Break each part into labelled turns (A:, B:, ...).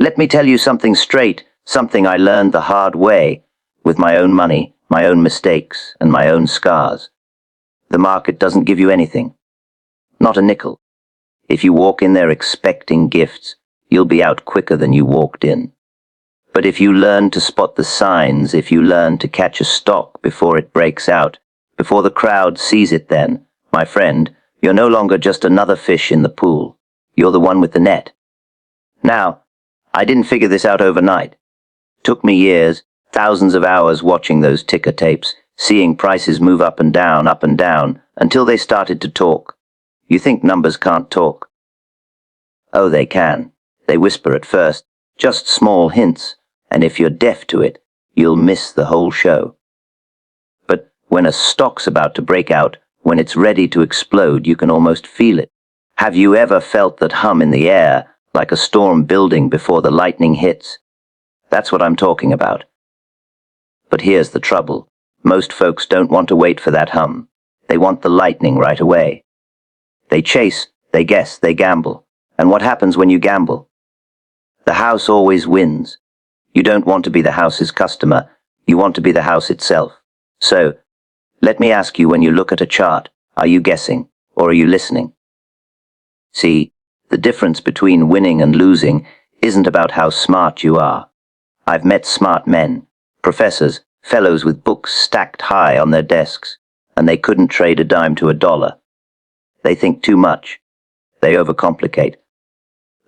A: Let me tell you something straight, something I learned the hard way, with my own money, my own mistakes, and my own scars. The market doesn't give you anything. Not a nickel. If you walk in there expecting gifts, you'll be out quicker than you walked in. But if you learn to spot the signs, if you learn to catch a stock before it breaks out, before the crowd sees it, then, my friend, you're no longer just another fish in the pool. You're the one with the net. Now, I didn't figure this out overnight. Took me years, thousands of hours watching those ticker tapes, seeing prices move up and down, until they started to talk. You think numbers can't talk? Oh, they can. They whisper at first, just small hints, and if you're deaf to it, you'll miss the whole show. But when a stock's about to break out, when it's ready to explode, you can almost feel it. Have you ever felt that hum in the air, like a storm building before the lightning hits? That's what I'm talking about. But here's the trouble. Most folks don't want to wait for that hum. They want the lightning right away. They chase, they guess, they gamble. And what happens when you gamble? The house always wins. You don't want to be the house's customer. You want to be the house itself. So, let me ask you, when you look at a chart, are you guessing or are you listening? See, the difference between winning and losing isn't about how smart you are. I've met smart men, professors, fellows with books stacked high on their desks, and they couldn't trade a dime to a dollar. They think too much. They overcomplicate.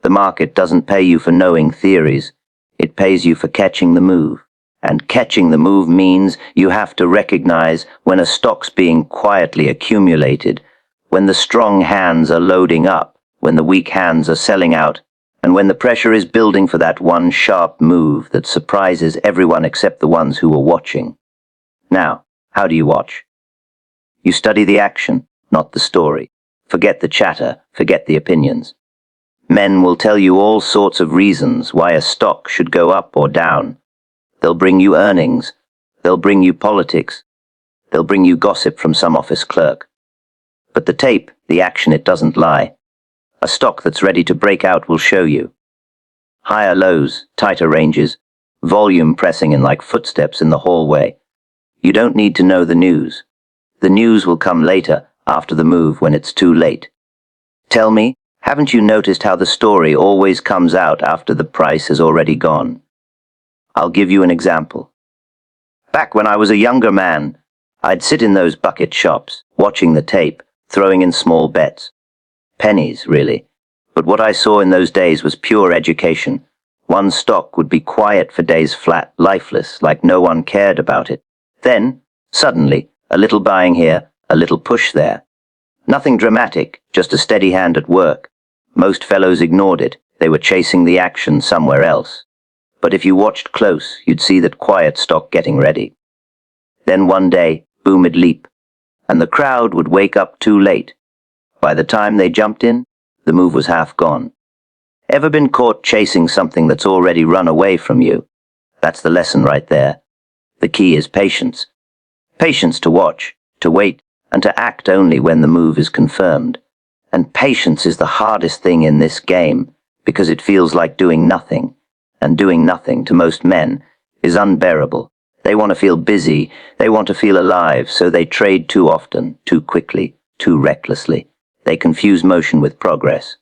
A: The market doesn't pay you for knowing theories. It pays you for catching the move. And catching the move means you have to recognize when a stock's being quietly accumulated, when the strong hands are loading up, when the weak hands are selling out, and when the pressure is building for that one sharp move that surprises everyone except the ones who are watching. Now, how do you watch? You study the action, not the story. Forget the chatter, forget the opinions. Men will tell you all sorts of reasons why a stock should go up or down. They'll bring you earnings. They'll bring you politics. They'll bring you gossip from some office clerk. But the tape, the action, it doesn't lie. A stock that's ready to break out will show you. Higher lows, tighter ranges, volume pressing in like footsteps in the hallway. You don't need to know the news. The news will come later, after the move, when it's too late. Tell me, haven't you noticed how the story always comes out after the price has already gone? I'll give you an example. Back when I was a younger man, I'd sit in those bucket shops, watching the tape, throwing in small bets. Pennies, really. But what I saw in those days was pure education. One stock would be quiet for days flat, lifeless, like no one cared about it. Then, suddenly, a little buying here, a little push there. Nothing dramatic, just a steady hand at work. Most fellows ignored it. They were chasing the action somewhere else. But if you watched close, you'd see that quiet stock getting ready. Then one day, boom, it'd leap. And the crowd would wake up too late. By the time they jumped in, the move was half gone. Ever been caught chasing something that's already run away from you? That's the lesson right there. The key is patience. Patience to watch, to wait, and to act only when the move is confirmed. And patience is the hardest thing in this game, because it feels like doing nothing. And doing nothing, to most men, is unbearable. They want to feel busy, they want to feel alive, so they trade too often, too quickly, too recklessly. They confuse motion with progress.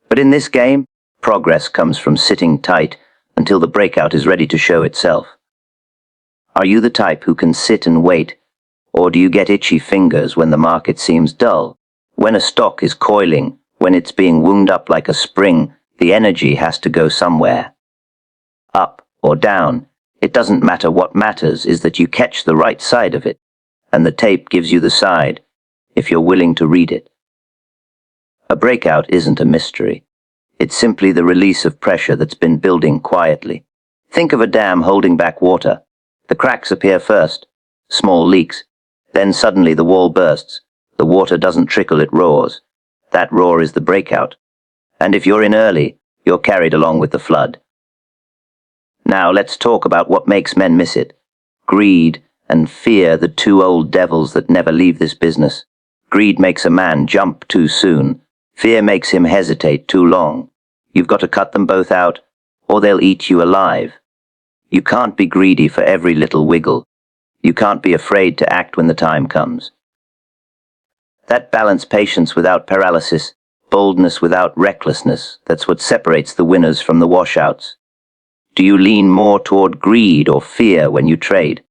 A: But in this game, progress comes from sitting tight until the breakout is ready to show itself. Are you the type who can sit and wait, or do you get itchy fingers when the market seems dull? When a stock is coiling, when it's being wound up like a spring, the energy has to go somewhere. Up or down, it doesn't matter. What matters is that you catch the right side of it, and the tape gives you the side, if you're willing to read it. A breakout isn't a mystery. It's simply the release of pressure that's been building quietly. Think of a dam holding back water. The cracks appear first, small leaks. Then suddenly the wall bursts. The water doesn't trickle, it roars. That roar is the breakout. And if you're in early, you're carried along with the flood. Now let's talk about what makes men miss it. Greed and fear, the two old devils that never leave this business. Greed makes a man jump too soon. Fear makes him hesitate too long. You've got to cut them both out, or they'll eat you alive. You can't be greedy for every little wiggle. You can't be afraid to act when the time comes. That balance, patience without paralysis, boldness without recklessness, that's what separates the winners from the washouts. Do you lean more toward greed or fear when you trade?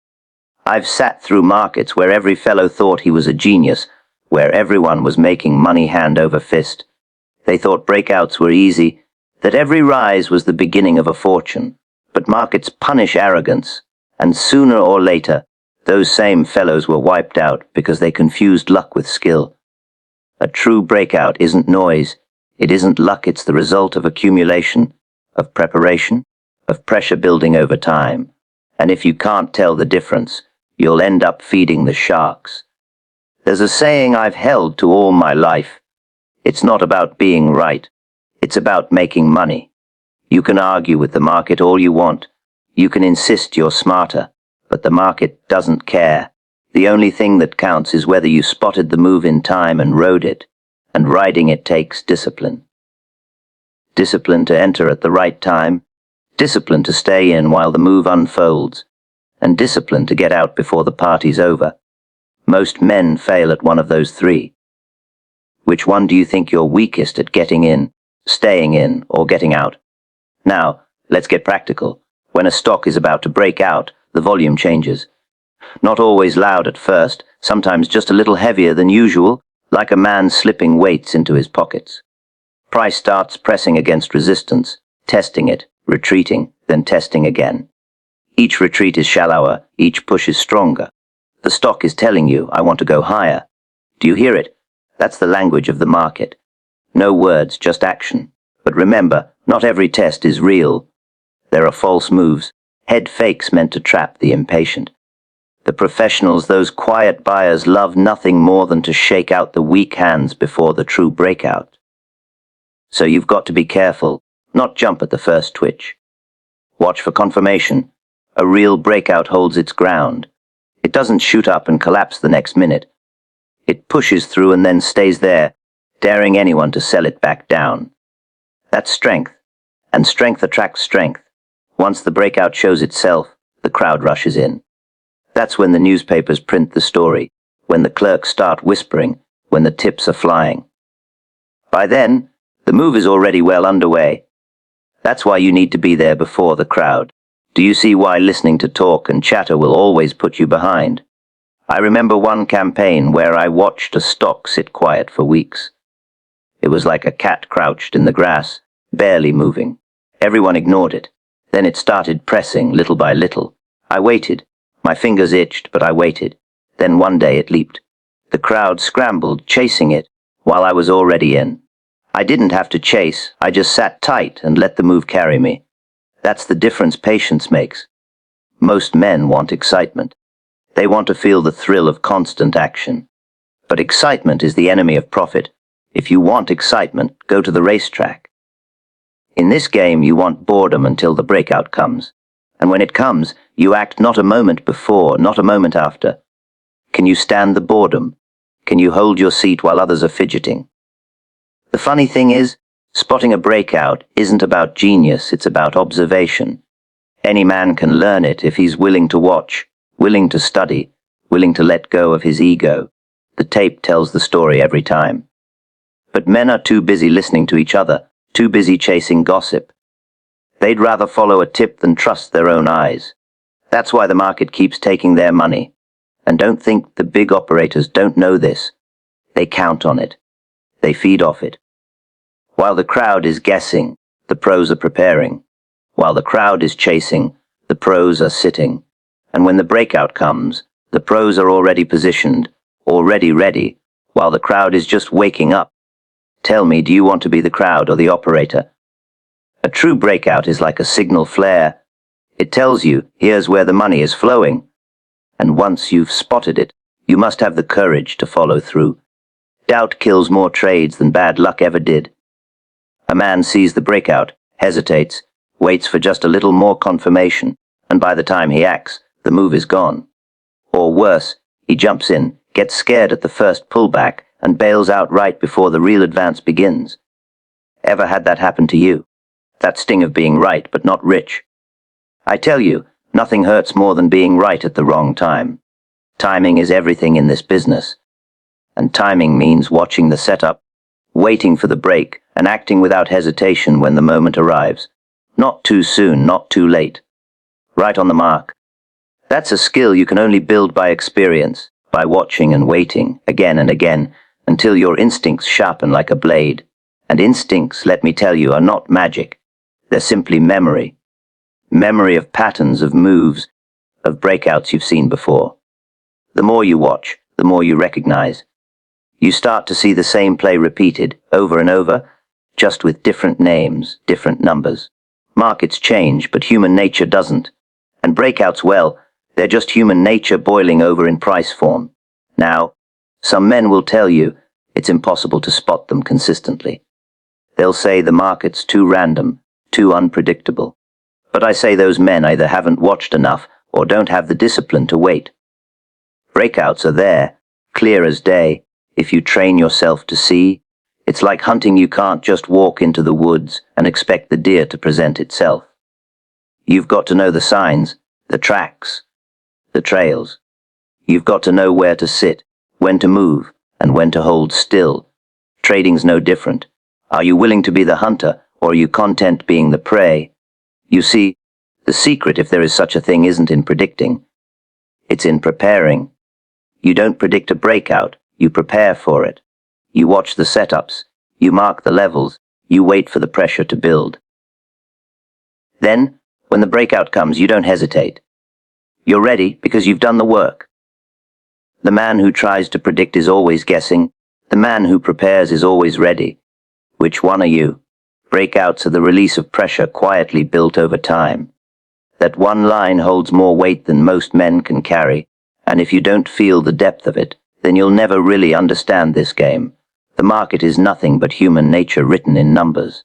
A: I've sat through markets where every fellow thought he was a genius, where everyone was making money hand over fist. They thought breakouts were easy, that every rise was the beginning of a fortune. But markets punish arrogance, and sooner or later, those same fellows were wiped out because they confused luck with skill. A true breakout isn't noise, it isn't luck, it's the result of accumulation, of preparation, of pressure building over time. And if you can't tell the difference, you'll end up feeding the sharks. There's a saying I've held to all my life. It's not about being right, it's about making money. You can argue with the market all you want. You can insist you're smarter, but the market doesn't care. The only thing that counts is whether you spotted the move in time and rode it, and riding it takes discipline. Discipline to enter at the right time, discipline to stay in while the move unfolds, and discipline to get out before the party's over. Most men fail at one of those three. Which one do you think you're weakest at, getting in, staying in, or getting out? Now, let's get practical. When a stock is about to break out, the volume changes. Not always loud at first, sometimes just a little heavier than usual, like a man slipping weights into his pockets. Price starts pressing against resistance, testing it, retreating, then testing again. Each retreat is shallower, each push is stronger. The stock is telling you, I want to go higher. Do you hear it? That's the language of the market. No words, just action. But remember, not every test is real. There are false moves, head fakes meant to trap the impatient. The professionals, those quiet buyers, love nothing more than to shake out the weak hands before the true breakout. So you've got to be careful, not jump at the first twitch. Watch for confirmation. A real breakout holds its ground. It doesn't shoot up and collapse the next minute. It pushes through and then stays there, daring anyone to sell it back down. That's strength, and strength attracts strength. Once the breakout shows itself, the crowd rushes in. That's when the newspapers print the story, when the clerks start whispering, when the tips are flying. By then, the move is already well underway. That's why you need to be there before the crowd. Do you see why listening to talk and chatter will always put you behind? I remember one campaign where I watched a stock sit quiet for weeks. It was like a cat crouched in the grass, barely moving. Everyone ignored it. Then it started pressing little by little. I waited. My fingers itched, but I waited. Then one day it leaped. The crowd scrambled, chasing it, while I was already in. I didn't have to chase, I just sat tight and let the move carry me. That's the difference patience makes. Most men want excitement. They want to feel the thrill of constant action. But excitement is the enemy of profit. If you want excitement, go to the racetrack. In this game, you want boredom until the breakout comes. And when it comes, you act not a moment before, not a moment after. Can you stand the boredom? Can you hold your seat while others are fidgeting? The funny thing is, spotting a breakout isn't about genius, it's about observation. Any man can learn it if he's willing to watch, willing to study, willing to let go of his ego. The tape tells the story every time. But men are too busy listening to each other, too busy chasing gossip. They'd rather follow a tip than trust their own eyes. That's why the market keeps taking their money. And don't think the big operators don't know this. They count on it. They feed off it. While the crowd is guessing, the pros are preparing. While the crowd is chasing, the pros are sitting. And when the breakout comes, the pros are already positioned, already ready, while the crowd is just waking up. Tell me, do you want to be the crowd or the operator? A true breakout is like a signal flare. It tells you, here's where the money is flowing. And once you've spotted it, you must have the courage to follow through. Doubt kills more trades than bad luck ever did. A man sees the breakout, hesitates, waits for just a little more confirmation, and by the time he acts, the move is gone. Or worse, he jumps in, gets scared at the first pullback, and bails out right before the real advance begins. Ever had that happen to you? That sting of being right but not rich. I tell you, nothing hurts more than being right at the wrong time. Timing is everything in this business. And timing means watching the setup, waiting for the break, and acting without hesitation when the moment arrives. Not too soon, not too late. Right on the mark. That's a skill you can only build by experience, by watching and waiting, again and again, until your instincts sharpen like a blade. And instincts, let me tell you, are not magic. They're simply memory. Memory of patterns, of moves, of breakouts you've seen before. The more you watch, the more you recognize. You start to see the same play repeated, over and over, just with different names, different numbers. Markets change, but human nature doesn't. And breakouts, well, they're just human nature boiling over in price form. Now, some men will tell you it's impossible to spot them consistently. They'll say the market's too random, too unpredictable. But I say those men either haven't watched enough or don't have the discipline to wait. Breakouts are there, clear as day, if you train yourself to see. It's like hunting. You can't just walk into the woods and expect the deer to present itself. You've got to know the signs, the tracks, the trails. You've got to know where to sit, when to move, and when to hold still. Trading's no different. Are you willing to be the hunter, or are you content being the prey? You see, the secret, if there is such a thing, isn't in predicting. It's in preparing. You don't predict a breakout, you prepare for it. You watch the setups, you mark the levels, you wait for the pressure to build. Then, when the breakout comes, you don't hesitate. You're ready because you've done the work. The man who tries to predict is always guessing. The man who prepares is always ready. Which one are you? Breakouts are the release of pressure quietly built over time. That one line holds more weight than most men can carry, and if you don't feel the depth of it, then you'll never really understand this game. The market is nothing but human nature written in numbers.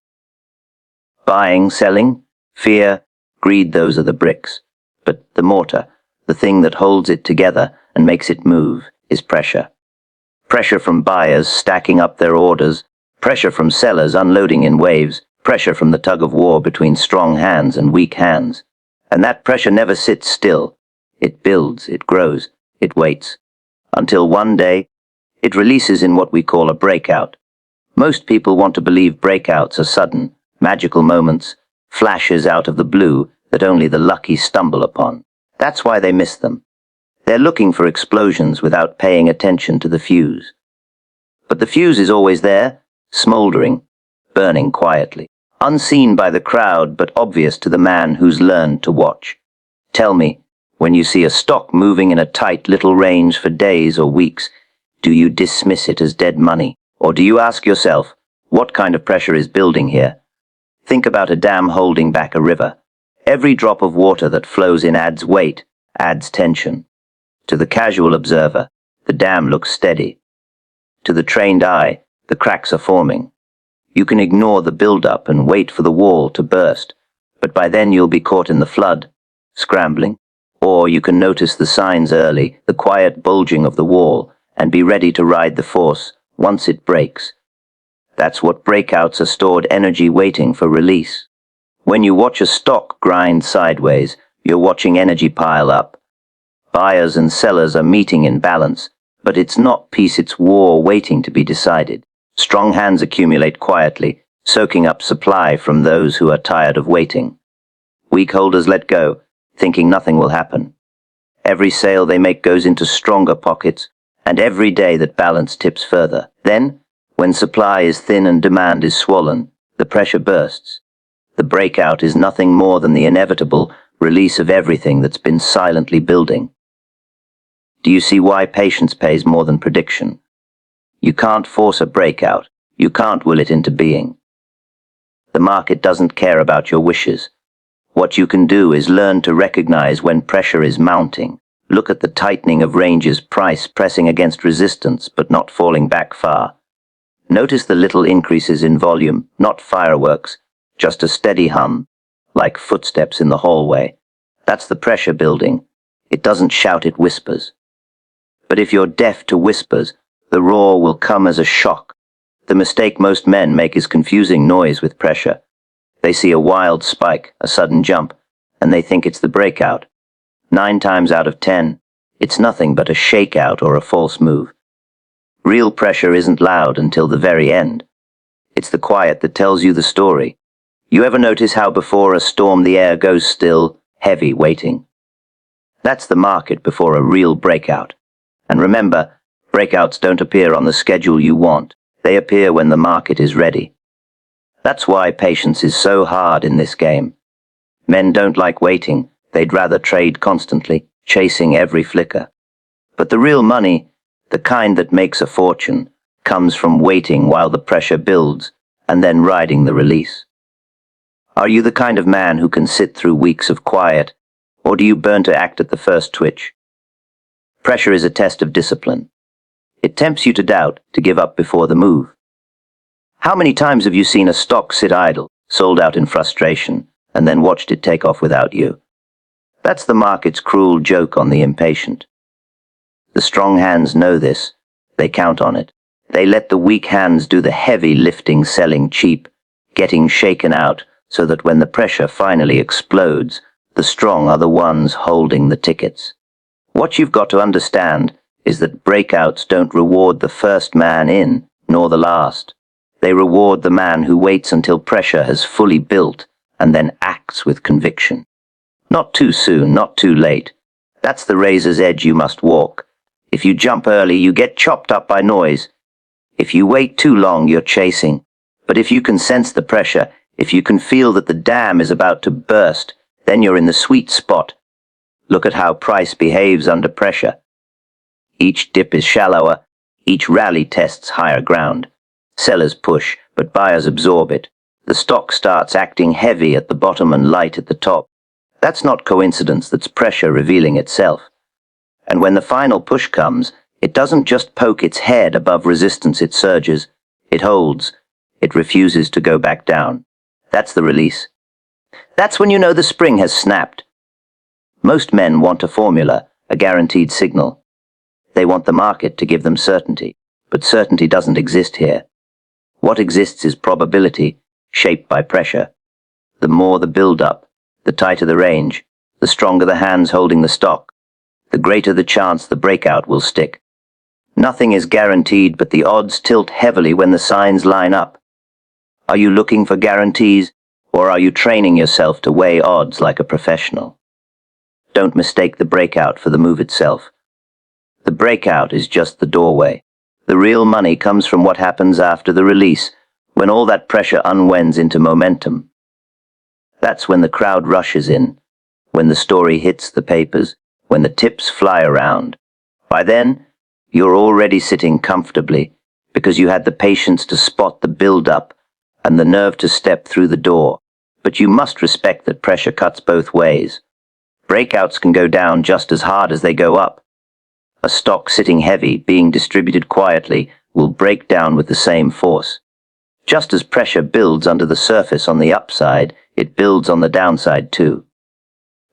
A: Buying, selling, fear, greed, those are the bricks. But the mortar, the thing that holds it together and makes it move, is pressure. Pressure from buyers stacking up their orders, pressure from sellers unloading in waves, pressure from the tug of war between strong hands and weak hands. And that pressure never sits still. It builds, it grows, it waits. Until one day, it releases in what we call a breakout. Most people want to believe breakouts are sudden, magical moments, flashes out of the blue that only the lucky stumble upon. That's why they miss them. They're looking for explosions without paying attention to the fuse. But the fuse is always there, smoldering, burning quietly, unseen by the crowd but obvious to the man who's learned to watch. Tell me, when you see a stock moving in a tight little range for days or weeks, do you dismiss it as dead money? Or do you ask yourself, what kind of pressure is building here? Think about a dam holding back a river. Every drop of water that flows in adds weight, adds tension. To the casual observer, the dam looks steady. To the trained eye, the cracks are forming. You can ignore the build-up and wait for the wall to burst, but by then you'll be caught in the flood, scrambling. Or you can notice the signs early, the quiet bulging of the wall, and be ready to ride the force once it breaks. That's what breakouts are: stored energy waiting for release. When you watch a stock grind sideways, you're watching energy pile up. Buyers and sellers are meeting in balance, but it's not peace, it's war waiting to be decided. Strong hands accumulate quietly, soaking up supply from those who are tired of waiting. Weak holders let go, thinking nothing will happen. Every sale they make goes into stronger pockets, and every day that balance tips further. Then, when supply is thin and demand is swollen, the pressure bursts. The breakout is nothing more than the inevitable release of everything that's been silently building. Do you see why patience pays more than prediction? You can't force a breakout. You can't will it into being. The market doesn't care about your wishes. What you can do is learn to recognize when pressure is mounting. Look at the tightening of ranges, price pressing against resistance but not falling back far. Notice the little increases in volume, not fireworks, just a steady hum, like footsteps in the hallway. That's the pressure building. It doesn't shout, it whispers. But if you're deaf to whispers, the roar will come as a shock. The mistake most men make is confusing noise with pressure. They see a wild spike, a sudden jump, and they think it's the breakout. 9 times out of 10, it's nothing but a shakeout or a false move. Real pressure isn't loud until the very end. It's the quiet that tells you the story. You ever notice how before a storm the air goes still, heavy, waiting? That's the market before a real breakout. And remember, breakouts don't appear on the schedule you want. They appear when the market is ready. That's why patience is so hard in this game. Men don't like waiting. They'd rather trade constantly, chasing every flicker. But the real money, the kind that makes a fortune, comes from waiting while the pressure builds and then riding the release. Are you the kind of man who can sit through weeks of quiet, or do you burn to act at the first twitch? Pressure is a test of discipline. It tempts you to doubt, to give up before the move. How many times have you seen a stock sit idle, sold out in frustration, and then watched it take off without you? That's the market's cruel joke on the impatient. The strong hands know this. They count on it. They let the weak hands do the heavy lifting, selling cheap, getting shaken out, so that when the pressure finally explodes, the strong are the ones holding the tickets. What you've got to understand is that breakouts don't reward the first man in, nor the last. They reward the man who waits until pressure has fully built and then acts with conviction. Not too soon, not too late. That's the razor's edge you must walk. If you jump early, you get chopped up by noise. If you wait too long, you're chasing. But if you can sense the pressure, if you can feel that the dam is about to burst, then you're in the sweet spot. Look at how price behaves under pressure. Each dip is shallower, each rally tests higher ground. Sellers push, but buyers absorb it. The stock starts acting heavy at the bottom and light at the top. That's not coincidence, that's pressure revealing itself. And when the final push comes, it doesn't just poke its head above resistance, it surges. It holds. It refuses to go back down. That's the release. That's when you know the spring has snapped. Most men want a formula, a guaranteed signal. They want the market to give them certainty, but certainty doesn't exist here. What exists is probability, shaped by pressure. The more the build-up, the tighter the range, the stronger the hands holding the stock, the greater the chance the breakout will stick. Nothing is guaranteed, but the odds tilt heavily when the signs line up. Are you looking for guarantees, or are you training yourself to weigh odds like a professional? Don't mistake the breakout for the move itself. The breakout is just the doorway. The real money comes from what happens after the release, when all that pressure unwinds into momentum. That's when the crowd rushes in, when the story hits the papers, when the tips fly around. By then, you're already sitting comfortably, because you had the patience to spot the build-up and the nerve to step through the door. But you must respect that pressure cuts both ways. Breakouts can go down just as hard as they go up. A stock sitting heavy, being distributed quietly, will break down with the same force. Just as pressure builds under the surface on the upside, it builds on the downside too.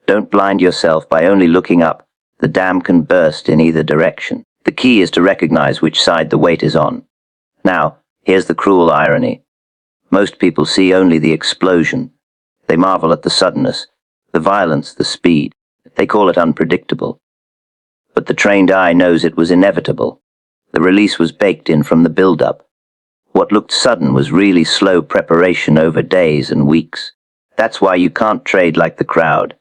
A: Don't blind yourself by only looking up. The dam can burst in either direction. The key is to recognize which side the weight is on. Now, here's the cruel irony. Most people see only the explosion. They marvel at the suddenness, the violence, the speed. They call it unpredictable. But the trained eye knows it was inevitable. The release was baked in from the build-up. What looked sudden was really slow preparation over days and weeks. That's why you can't trade like the crowd.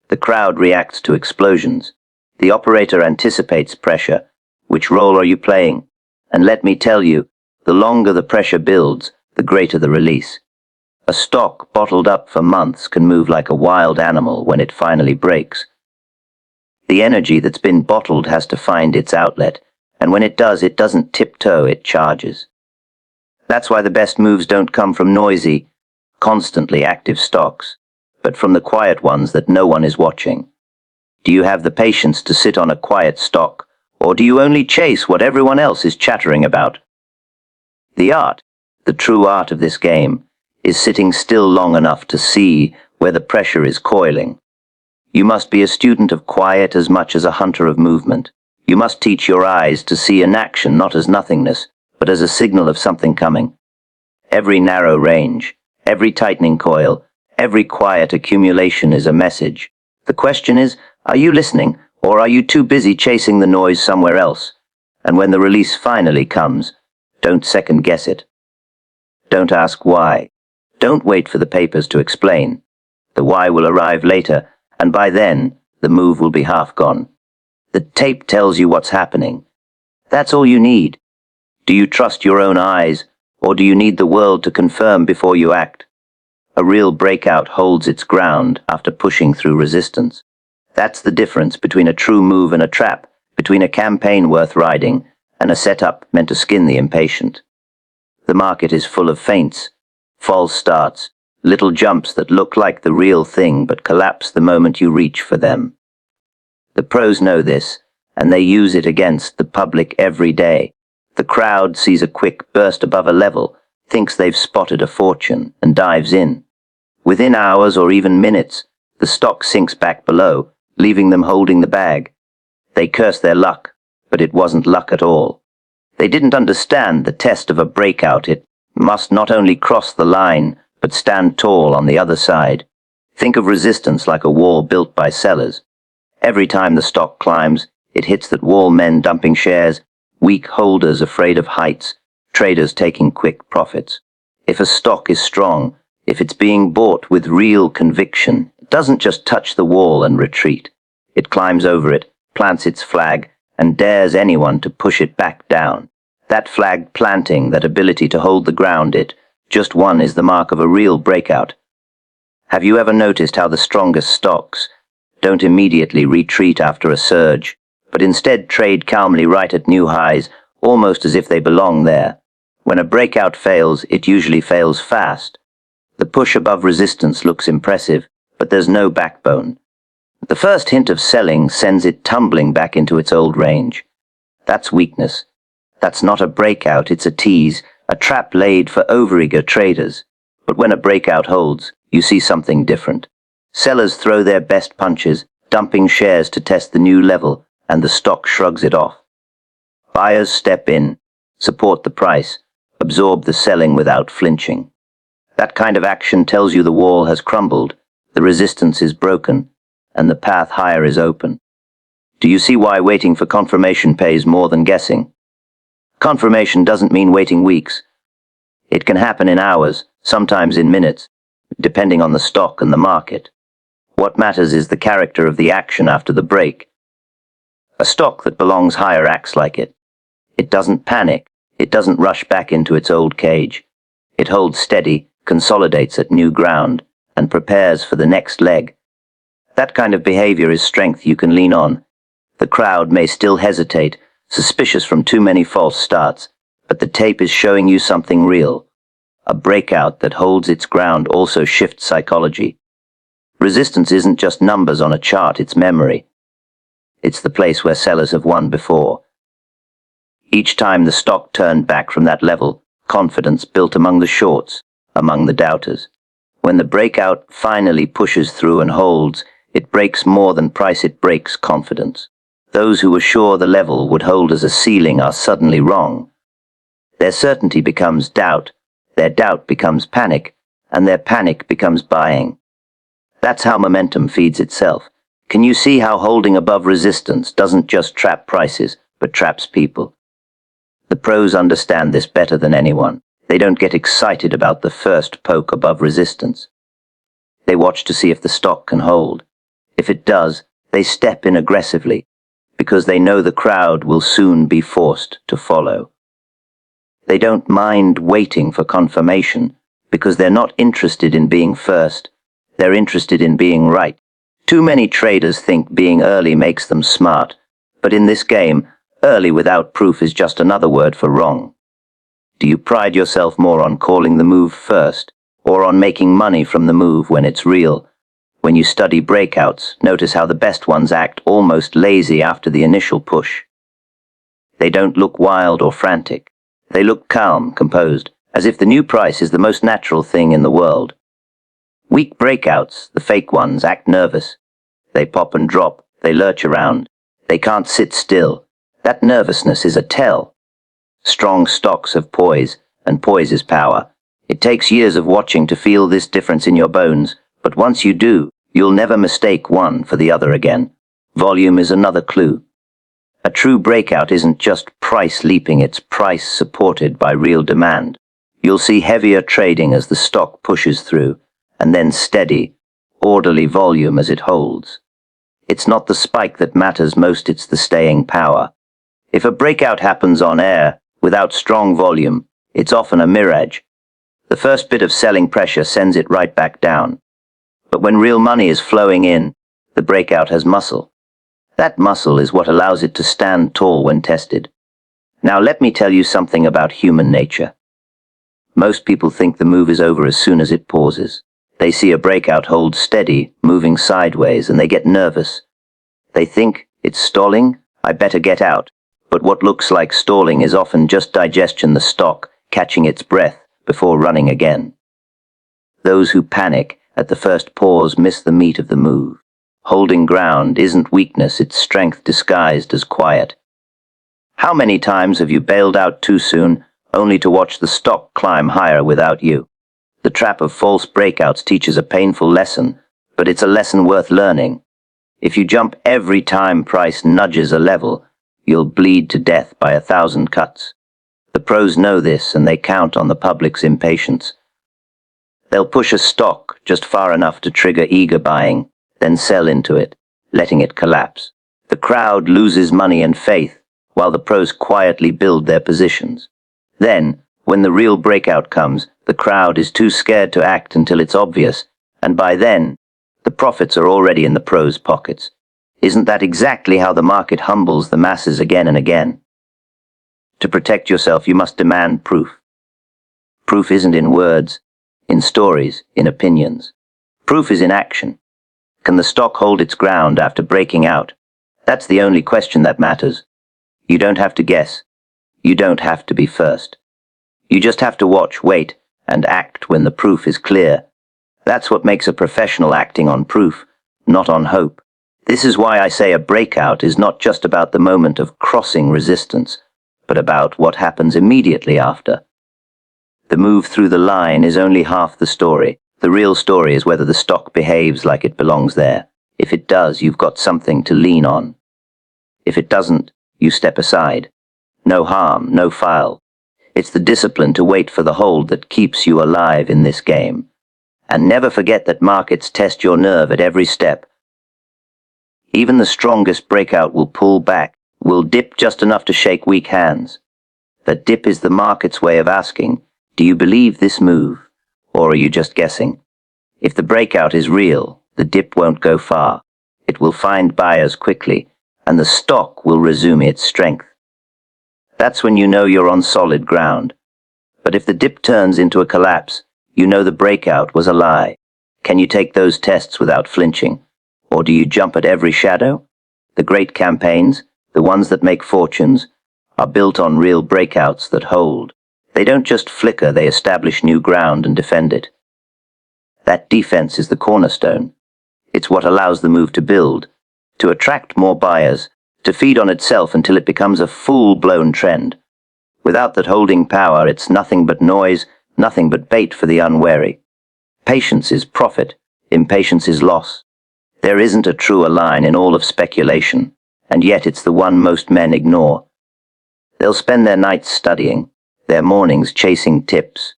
A: The crowd reacts to explosions. The operator anticipates pressure. Which role are you playing? And let me tell you, the longer the pressure builds, the greater the release. A stock bottled up for months can move like a wild animal when it finally breaks. The energy that's been bottled has to find its outlet, and when it does, it doesn't tiptoe, it charges. That's why the best moves don't come from noisy, constantly active stocks, but from the quiet ones that no one is watching. Do you have the patience to sit on a quiet stock, or do you only chase what everyone else is chattering about? The art, the true art of this game, is sitting still long enough to see where the pressure is coiling. You must be a student of quiet as much as a hunter of movement. You must teach your eyes to see inaction not as nothingness, but as a signal of something coming. Every narrow range, Every tightening coil, every quiet accumulation is a message. The question is, are you listening, or are you too busy chasing the noise somewhere else? And when the release finally comes, don't second guess it. Don't ask why. Don't wait for the papers to explain. The why will arrive later, and by then, the move will be half gone. The tape tells you what's happening. That's all you need. Do you trust your own eyes, or do you need the world to confirm before you act? A real breakout holds its ground after pushing through resistance. That's the difference between a true move and a trap, between a campaign worth riding and a setup meant to skin the impatient. The market is full of feints, false starts, little jumps that look like the real thing but collapse the moment you reach for them. The pros know this, and they use it against the public every day. The crowd sees a quick burst above a level, thinks they've spotted a fortune, and dives in. Within hours or even minutes, the stock sinks back below, leaving them holding the bag. They curse their luck, but it wasn't luck at all. They didn't understand the test of a breakout. It must not only cross the line, but stand tall on the other side. Think of resistance like a wall built by sellers. Every time the stock climbs, it hits that wall: men dumping shares, weak holders afraid of heights, traders taking quick profits. If a stock is strong, if it's being bought with real conviction, it doesn't just touch the wall and retreat. It climbs over it, plants its flag, and dares anyone to push it back down. That flag planting, that ability to hold the ground, it just one is the mark of a real breakout. Have you ever noticed how the strongest stocks don't immediately retreat after a surge, but instead trade calmly right at new highs, almost as if they belong there? When a breakout fails, it usually fails fast. The push above resistance looks impressive, but there's no backbone. The first hint of selling sends it tumbling back into its old range. That's weakness. That's not a breakout, it's a tease, a trap laid for overeager traders. But when a breakout holds, you see something different. Sellers throw their best punches, dumping shares to test the new level, and the stock shrugs it off. Buyers step in, support the price, absorb the selling without flinching. That kind of action tells you the wall has crumbled, the resistance is broken, and the path higher is open. Do you see why waiting for confirmation pays more than guessing? Confirmation doesn't mean waiting weeks. It can happen in hours, sometimes in minutes, depending on the stock and the market. What matters is the character of the action after the break. A stock that belongs higher acts like it. It doesn't panic. It doesn't rush back into its old cage. It holds steady, consolidates at new ground, and prepares for the next leg. That kind of behavior is strength you can lean on. The crowd may still hesitate, suspicious from too many false starts, but the tape is showing you something real. A breakout that holds its ground also shifts psychology. Resistance isn't just numbers on a chart, it's memory. It's the place where sellers have won before. Each time the stock turned back from that level, confidence built among the shorts, among the doubters. When the breakout finally pushes through and holds, it breaks more than price, it breaks confidence. Those who were sure the level would hold as a ceiling are suddenly wrong. Their certainty becomes doubt, their doubt becomes panic, and their panic becomes buying. That's how momentum feeds itself. Can you see how holding above resistance doesn't just trap prices, but traps people? The pros understand this better than anyone. They don't get excited about the first poke above resistance. They watch to see if the stock can hold. If it does, they step in aggressively, because they know the crowd will soon be forced to follow. They don't mind waiting for confirmation, because they're not interested in being first. They're interested in being right. Too many traders think being early makes them smart, but in this game, early without proof is just another word for wrong. Do you pride yourself more on calling the move first, or on making money from the move when it's real? When you study breakouts, notice how the best ones act almost lazy after the initial push. They don't look wild or frantic. They look calm, composed, as if the new price is the most natural thing in the world. Weak breakouts, the fake ones, act nervous. They pop and drop, they lurch around. They can't sit still. That nervousness is a tell. Strong stocks have poise, and poise is power. It takes years of watching to feel this difference in your bones, but once you do, you'll never mistake one for the other again. Volume is another clue. A true breakout isn't just price leaping, it's price supported by real demand. You'll see heavier trading as the stock pushes through, and then steady, orderly volume as it holds. It's not the spike that matters most, it's the staying power. If a breakout happens on air, without strong volume, it's often a mirage. The first bit of selling pressure sends it right back down. But when real money is flowing in, the breakout has muscle. That muscle is what allows it to stand tall when tested. Now let me tell you something about human nature. Most people think the move is over as soon as it pauses. They see a breakout hold steady, moving sideways, and they get nervous. They think, it's stalling, I better get out. But what looks like stalling is often just digestion, the stock catching its breath before running again. Those who panic at the first pause miss the meat of the move. Holding ground isn't weakness, it's strength disguised as quiet. How many times have you bailed out too soon, only to watch the stock climb higher without you? The trap of false breakouts teaches a painful lesson, but it's a lesson worth learning. If you jump every time price nudges a level, you'll bleed to death by 1,000 cuts. The pros know this, and they count on the public's impatience. They'll push a stock just far enough to trigger eager buying, then sell into it, letting it collapse. The crowd loses money and faith, while the pros quietly build their positions. Then, when the real breakout comes, the crowd is too scared to act until it's obvious, and by then, the profits are already in the pros' pockets. Isn't that exactly how the market humbles the masses again and again? To protect yourself, you must demand proof. Proof isn't in words, in stories, in opinions. Proof is in action. Can the stock hold its ground after breaking out? That's the only question that matters. You don't have to guess. You don't have to be first. You just have to watch, wait, and act when the proof is clear. That's what makes a professional acting on proof, not on hope. This is why I say a breakout is not just about the moment of crossing resistance, but about what happens immediately after. The move through the line is only half the story. The real story is whether the stock behaves like it belongs there. If it does, you've got something to lean on. If it doesn't, you step aside. No harm, no foul. It's the discipline to wait for the hold that keeps you alive in this game. And never forget that markets test your nerve at every step. Even the strongest breakout will pull back, will dip just enough to shake weak hands. That dip is the market's way of asking, do you believe this move? Or are you just guessing? If the breakout is real, the dip won't go far. It will find buyers quickly, and the stock will resume its strength. That's when you know you're on solid ground. But if the dip turns into a collapse, you know the breakout was a lie. Can you take those tests without flinching? Or do you jump at every shadow? The great campaigns, the ones that make fortunes, are built on real breakouts that hold. They don't just flicker, they establish new ground and defend it. That defense is the cornerstone. It's what allows the move to build, to attract more buyers, to feed on itself until it becomes a full-blown trend. Without that holding power, it's nothing but noise, nothing but bait for the unwary. Patience is profit, impatience is loss. There isn't a truer line in all of speculation, and yet it's the one most men ignore. They'll spend their nights studying, their mornings chasing tips,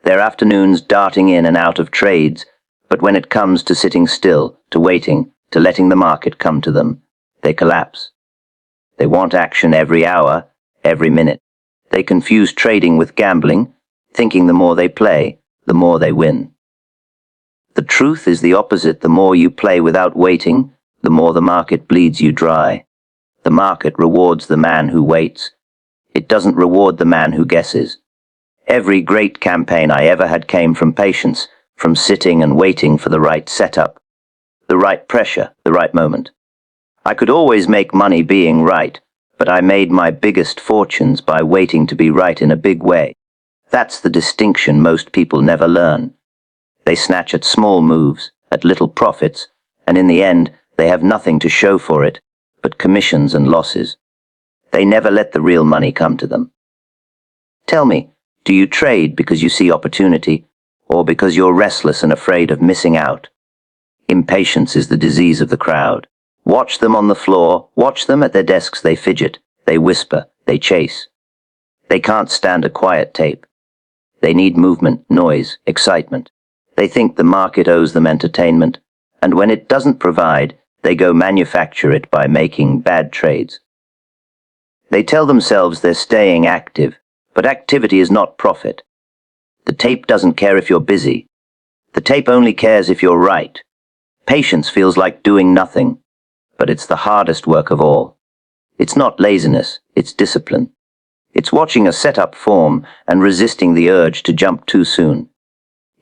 A: their afternoons darting in and out of trades, but when it comes to sitting still, to waiting, to letting the market come to them, they collapse. They want action every hour, every minute. They confuse trading with gambling, thinking the more they play, the more they win. The truth is the opposite. The more you play without waiting, the more the market bleeds you dry. The market rewards the man who waits. It doesn't reward the man who guesses. Every great campaign I ever had came from patience, from sitting and waiting for the right setup, the right pressure, the right moment. I could always make money being right, but I made my biggest fortunes by waiting to be right in a big way. That's the distinction most people never learn. They snatch at small moves, at little profits, and in the end, they have nothing to show for it, but commissions and losses. They never let the real money come to them. Tell me, Do you trade because you see opportunity, or because you're restless and afraid of missing out? Impatience is the disease of the crowd. Watch them on the floor, watch them at their desks. They fidget, they whisper, they chase. They can't stand a quiet tape. They need movement, noise, excitement. They think the market owes them entertainment, and when it doesn't provide, they go manufacture it by making bad trades. They tell themselves they're staying active, but activity is not profit. The tape doesn't care if you're busy. The tape only cares if you're right. Patience feels like doing nothing, but it's the hardest work of all. It's not laziness, it's discipline. It's watching a setup form and resisting the urge to jump too soon.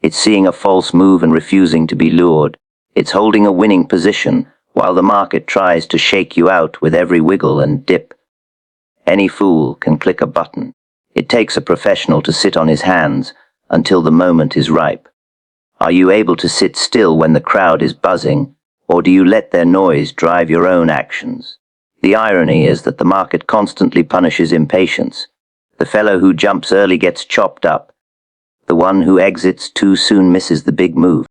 A: It's seeing a false move and refusing to be lured. It's holding a winning position while the market tries to shake you out with every wiggle and dip. Any fool can click a button. It takes a professional to sit on his hands until the moment is ripe. Are you able to sit still when the crowd is buzzing, or do you let their noise drive your own actions? The irony is that the market constantly punishes impatience. The fellow who jumps early gets chopped up. The one who exits too soon misses the big move.